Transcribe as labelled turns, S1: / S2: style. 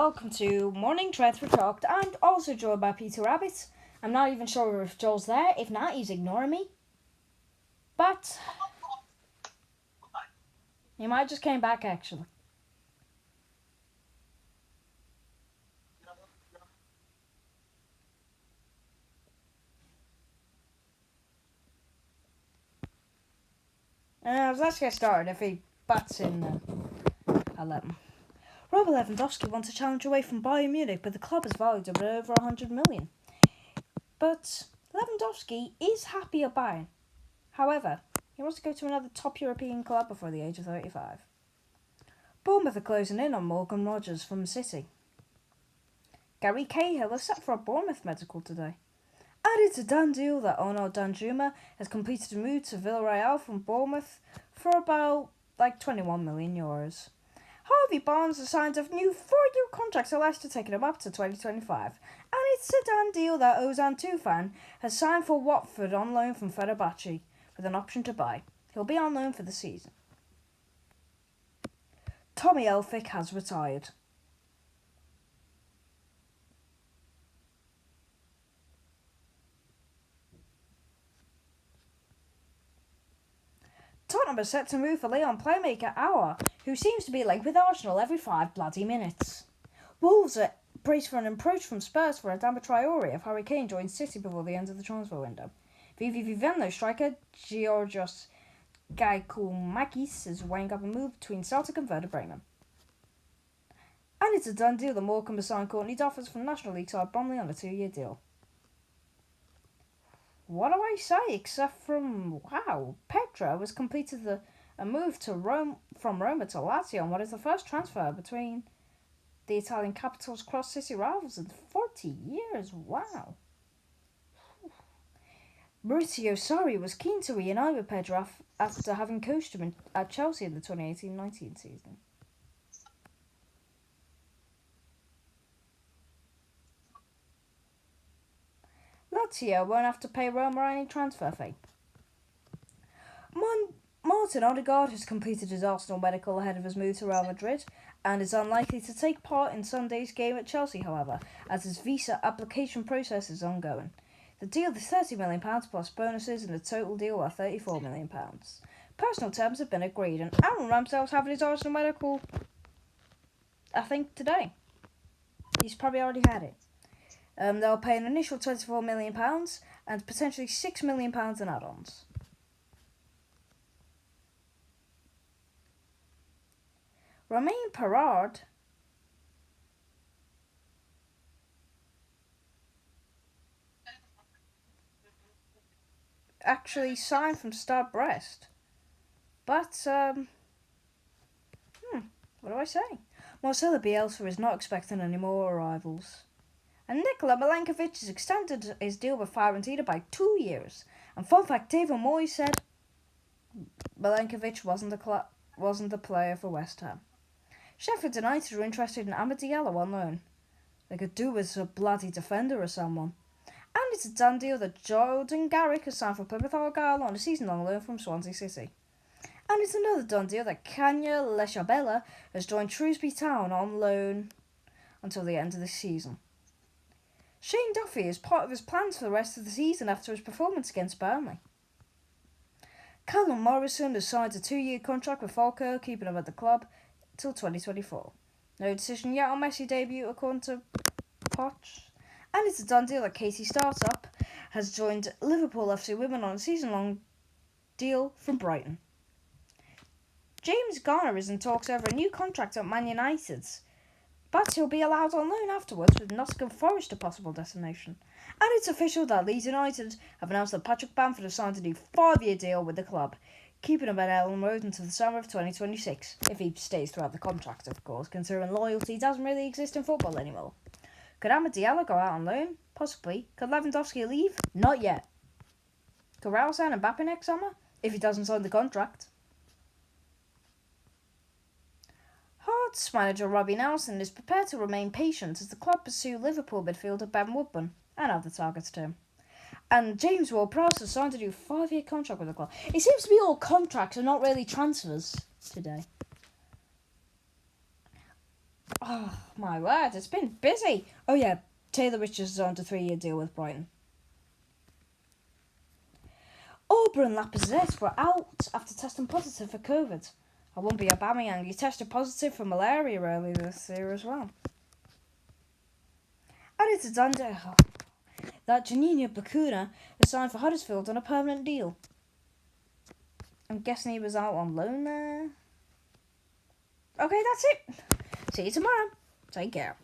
S1: welcome to Morning Transfer Talk. I'm also joined by Peter Rabbit. I'm not even sure if Joel's there. If not, he's ignoring me. But he might just came back actually. Let's get started. If he butts in, I'll let him. Robert Lewandowski wants a challenge away from Bayern Munich, but the club is valued at over 100 million. But Lewandowski is happy at Bayern. However, he wants to go to another top European club before the age of 35. Bournemouth are closing in on Morgan Rogers from City. Gary Cahill is set for a Bournemouth medical today. And it's a done deal that Onur Danjuma has completed a move to Villarreal from Bournemouth for about 21 million euros. Harvey Barnes has signed a new 4-year contract to Leicester, taking him up to 2025. And it's a done deal that Ozan Tufan has signed for Watford on loan from Fenerbahce with an option to buy. He'll be on loan for the season. Tommy Elphick has retired. Tottenham are set to move for Leon playmaker Aouar, who seems to be linked with Arsenal every 5 bloody minutes. Wolves are braced for an approach from Spurs for Adama Traore if Harry Kane joins City before the end of the transfer window. VVV Venlo striker Georgios Giakoumakis is weighing up a move between Celtic and Werder Bremen. And it's a done deal that Morecambe has signed Courtney Doffers from National League side Bromley on a 2-year deal. What do I say except from, wow, Petra has completed a move to from Roma to Lazio on what is the first transfer between the Italian capital's cross-city rivals in 40 years. Wow. Maurizio Sarri was keen to reunite with Pedro after having coached him at Chelsea in the 2018-19 season. Lazio won't have to pay Roma any transfer fee. Martin Odegaard has completed his Arsenal medical ahead of his move to Real Madrid and is unlikely to take part in Sunday's game at Chelsea, however, as his visa application process is ongoing. The deal is £30 million plus bonuses and the total deal worth £34 million. Personal terms have been agreed and Aaron Ramsdale's having his Arsenal medical, I think, today. He's probably already had it. They'll pay an initial £24 million and potentially £6 million in add-ons. Romain Perard actually signed from Stade Brest. But, what do I say? Marcelo Bielsa is not expecting any more arrivals. And Nikola Milenkovic has extended his deal with Fiorentina by 2 years. And fun fact, David Moyes said Milenkovic wasn't the player for West Ham. Sheffield United are interested in Amad Diallo on loan. They could do with a bloody defender or someone. And it's a done deal that Jordan Garrick has signed for Plymouth Argyle on a season-long loan from Swansea City. And it's another done deal that Kanya Lechabella has joined Shrewsbury Town on loan until the end of the season. Shane Duffy is part of his plans for the rest of the season after his performance against Burnley. Callum Morrison has signed a 2-year contract with Falkirk, keeping him at the club till 2024. No decision yet on Messi debut according to Poch. And it's a done deal that Katie Startup has joined Liverpool FC Women on a season-long deal from Brighton. James Garner is in talks over a new contract at Man United, but he'll be allowed on loan afterwards, with Nottingham Forest a possible destination. And it's official that Leeds United have announced that Patrick Bamford has signed a new 5-year deal with the club, keeping him at Ellen Road until the summer of 2026, if he stays throughout the contract, of course, considering loyalty doesn't really exist in football anymore. Could Amad Diallo go out on loan? Possibly. Could Lewandowski leave? Not yet. Could Raul sign Mbappe next summer? If he doesn't sign the contract. Hearts manager Robbie Nelson is prepared to remain patient as the club pursue Liverpool midfielder Ben Woodburn and other targets too. And James Ward-Prowse has signed a new 5-year contract with the club. It seems to be all contracts and not really transfers today. Oh, my word, it's been busy. Oh yeah, Taylor Richards is on a 3-year deal with Brighton. Aubrey and Lacazette were out after testing positive for COVID. I won't be Aubameyang. He tested positive for malaria earlier this year as well. And it's done that Janino Bakuna is signed for Huddersfield on a permanent deal. I'm guessing he was out on loan there. Okay, that's it. See you tomorrow. Take care.